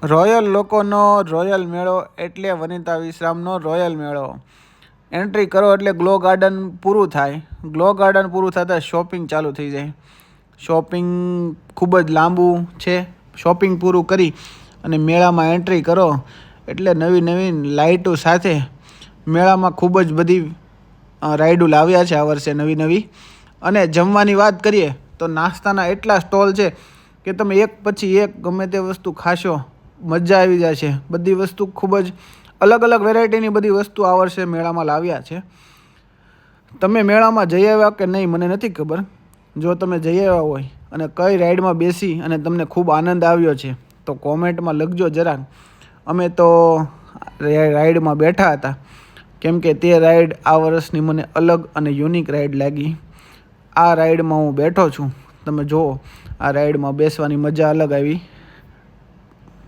Royal લોકોનો royal મેળો એટલે વનિતા વિશ્રામનો રોયલ મેળો. એન્ટ્રી કરો એટલે ગ્લો ગાર્ડન પૂરું થાય. ગ્લો ગાર્ડન પૂરું થતાં શોપિંગ ચાલુ થઈ જાય. શોપિંગ ખૂબ જ લાંબુ છે. શોપિંગ પૂરું કરી અને મેળામાં એન્ટ્રી કરો એટલે નવી નવી લાઇટો સાથે મેળામાં ખૂબ જ બધી રાઈડો લાવ્યા છે આ વર્ષે નવી નવી. અને જમવાની વાત કરીએ તો નાસ્તાના એટલા સ્ટોલ છે કે તમે એક પછી એક ગમે તે વસ્તુ ખાશો, મજા આવી જશે. બધી વસ્તુ ખૂબ જ અલગ અલગ વેરાયટીની બધી વસ્તુ આ વર્ષે મેળામાં લાવ્યા છે. તમે મેળામાં જઈ આવ્યા કે નહીં મને નથી ખબર. જો તમે જઈ આવ્યા હોય અને કઈ રાઈડમાં બેસી અને તમને ખૂબ આનંદ આવ્યો છે તો કોમેન્ટમાં લખજો જરાક. અમે તો રાઈડમાં બેઠા હતા કેમ કે તે રાઈડ આ વર્ષની મને અલગ અને યુનિક રાઈડ લાગી. આ રાઈડમાં હું બેઠો છું. તમે જુઓ, આ રાઈડમાં બેસવાની મજા અલગ આવી.